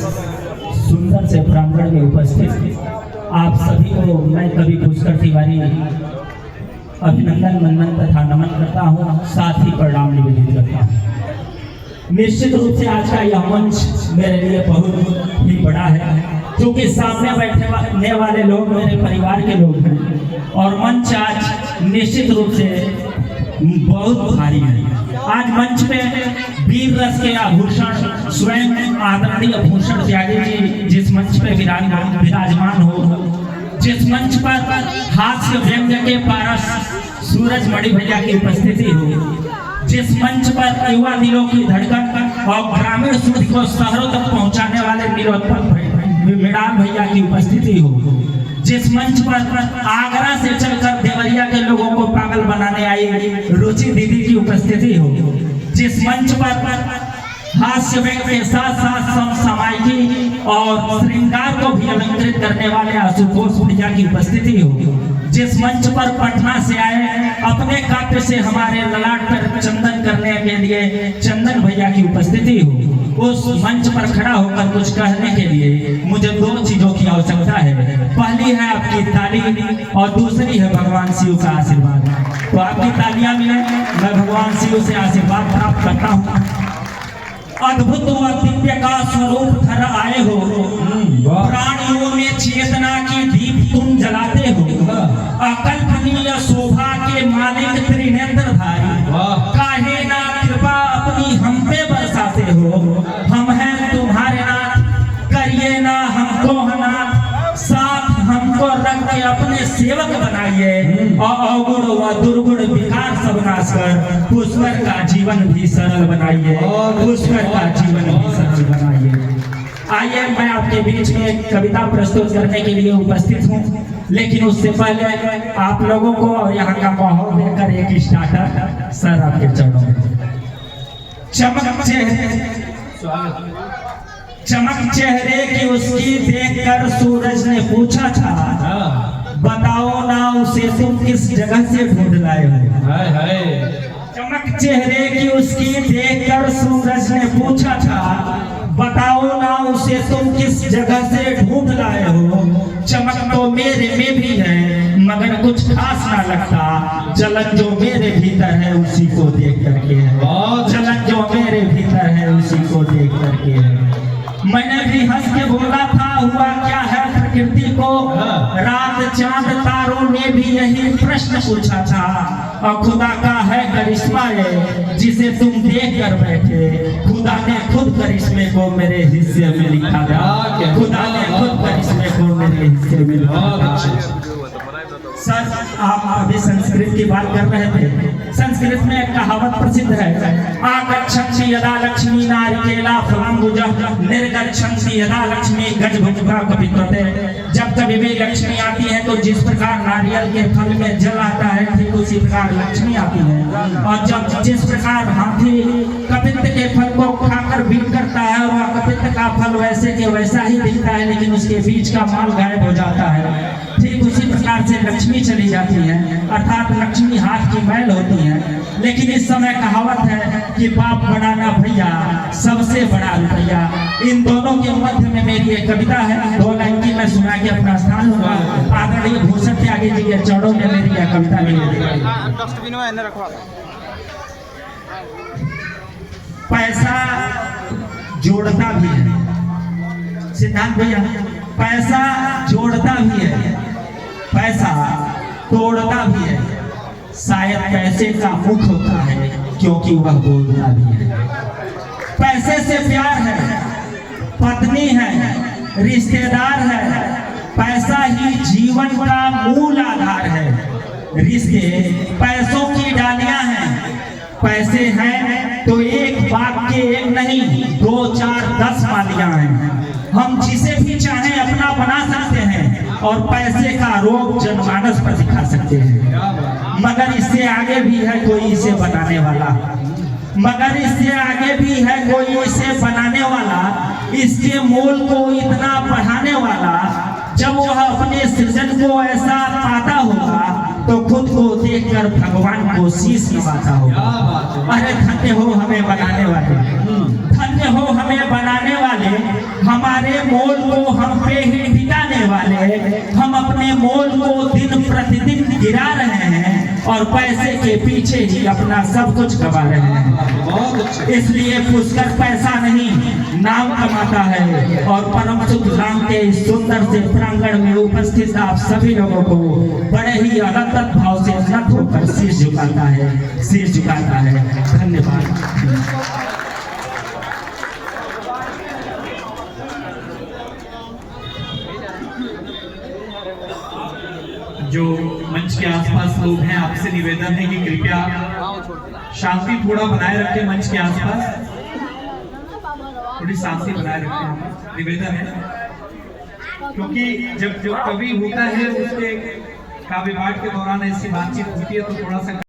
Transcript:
सुंदर से प्रांगण में उपस्थित आप सभी को मैं कवि पुष्कर तिवारी अभिनंदन वंदन तथा नमन करता हूँ, साथ ही प्रणाम निवेदित करता हूँ। निश्चित रूप से आज का यह मंच मेरे लिए बहुत ही बड़ा है, क्योंकि सामने बैठने वाले लोग मेरे परिवार के लोग हैं और मंच आज निश्चित रूप से बहुत भारी है। आज मंच पे वीर रस के आभूषण स्वयं आदरणीय भूषण त्यागी जी जिस मंच पे विराजमान हो, जिस मंच पर हास्य व्यंग्य के पारस सूरज मणि भैया की उपस्थिति हो, जिस मंच पर युवा दिलों की धड़कन और ग्रामीण सुध को शहरों तक पहुंचाने वाले मृणाल भैया की उपस्थिति हो, जिस मंच पर आगरा से चलकर देवरिया के लोगों को पागल बनाने आई रुचि दीदी की उपस्थिति हो, जिस मंच पर हास्य व्यंग्य के साथ साथ समसामयिकी और श्रृंगार को भी अलंकृत करने वाले आशुतोष भैया की उपस्थिति हो, जिस मंच पर पटना से आए अपने काव्य से हमारे ललाट पर चंदन करने के लिए चंदन भैया की उपस्थिति हो, उस मंच पर खड़ा होकर कुछ कहने के लिए मुझे दो चीजों की आवश्यकता है। पहली है आपकी ताली और दूसरी है भगवान शिव का आशीर्वाद। तो आपकी तालियां मिले, मैं भगवान शिव से आशीर्वाद प्राप्त करता हूँ। अद्भुत व दिव्य का स्वरूप धर आए हो, प्राणियों में चेतना की दीप तुम जलाते हो, अकल्पनीय शोभा के मालिक त्रिनेत्रधारी, काहे ना कृपा अपनी हम पे बरसाते हो। हम हैं तुम्हारे नाथ, करिए ना हमको अनाथ, साथ हमको रख के अपने सेवक बनाइए और अवगुण व दुर्गुण विकार सब नाश कर पुष्कर का जीवन भी सरल बनाइए, पुष्कर का जीवन भी सरल बनाइए। आइए, मैं आपके बीच में एक कविता प्रस्तुत करने के लिए उपस्थित हूँ, लेकिन उससे पहले आप लोगों को और यहाँ का माहौल देकर एक स्टार्टर सर आपके चरणों में। चमक चेहरे की उसकी देखकर सूरज ने पूछा था, बताओ ना उसे तुम किस जगह से ढूंढ लाए हो। चमक चेहरे की उसकी देखकर सूरज ने पूछा था, बताओ ना उसे तुम किस जगह से ढूंढ लाए हो। चमक तो मेरे में भी है मगर कुछ खास ना लगता, जलन जो मेरे भीतर है उसी को देख करके है, जलन जो मेरे भीतर है उसी को देख करके है। मैंने भी हंस के बोला था, हुआ क्या है प्रकृति को, रात चांद तारों ने भी यही प्रश्न पूछा था, और खुदा का है करिश्मा ये जिसे तुम देख कर बैठे, खुदा ने खुद करिश्मे को मेरे हिस्से में लिखा था, खुदा ने खुद करिश्मे को मेरे हिस्से में लिखा था। सर, आप अभी संस्कृत की बात कर रहे थे। संस्कृत में एक कहावत प्रसिद्ध है, आगच्छन्ति यदा लक्ष्मी नारिकेला फलाम्बुजः निर्गच्छन्ति यदा लक्ष्मी गजभुजः कपित्वते। जब कभी भी लक्ष्मी आती है तो जिस प्रकार नारियल के फल में जल आता है, ठीक उसी प्रकार लक्ष्मी आती है। और जब जिस प्रकार हाथी कपित्त के फल को खाकर बीट करता है और कपित्त का फल वैसे के वैसा ही दिखता है, लेकिन उसके बीच का माल गायब हो जाता है, ठीक उसी प्रकार से लक्ष्मी चली जाती है, अर्थात लक्ष्मी हाथ की मैल होती है। लेकिन इस समय कहावत है कि बाप बड़ा ना भैया, सबसे बड़ा रुपया। इन दोनों के मध्य में मेरी एक कविता है, दो लाइन की मैं सुना के अपना स्थान लूंगा। आदरणीय भूषण त्यागी जी के चरणों में मेरी यह कविता मिलेगी। पैसा जोड़ता भी है सिद्धांत भैया, पैसा जोड़ता भी है, पैसा तोड़ता भी है। शायद पैसे का मुख होता है क्योंकि वह बोलता भी है। पैसे से प्यार है, पत्नी है, रिश्तेदार है, पैसा ही जीवन का मूल आधार है। रिश्ते पैसों की डालियां हैं, पैसे हैं तो एक बाग के एक नहीं 2, 4, 10 मालियां हैं। हम जिसे भी चाहें अपना बना सकते हैं और पैसे का रोग जनमानस पर दिखा सकते हैं, मगर इससे आगे भी है कोई इसे बनाने वाला, मगर इससे आगे भी है कोई इसे बनाने वाला, इसके मूल को इतना बढ़ाने वाला। जब वह अपने सृजन को ऐसा पाता होगा तो खुद को देखकर भगवान को शीश नवाता होगा। अरे धन्य हो हमें बनाने वाले, धन्य हो हमें बनाने वाले, वाले, हमारे मोल को हम पे ही टिकाने वाले, हम अपने मोल को दिन प्रतिदिन गिरा रहे हैं और पैसे के पीछे ही अपना सब कुछ गवा रहे हैं। इसलिए पुष्कर पैसा नहीं नाम कमाता है और परम सुख धाम के इस सुंदर से प्रांगण में उपस्थित आप सभी लोगों को बड़े ही अनंत भाव से नत होकर शीश झुकाता है। धन्यवाद। जो मंच के आसपास लोग हैं, आपसे निवेदन है कि कृपया शांति थोड़ा बनाए रखें। मंच के आसपास थोड़ी शांति बनाए रखें, निवेदन है, क्योंकि जब कवि होता है उसके काव्य पाठ के दौरान ऐसी बातचीत होती है तो थोड़ा सा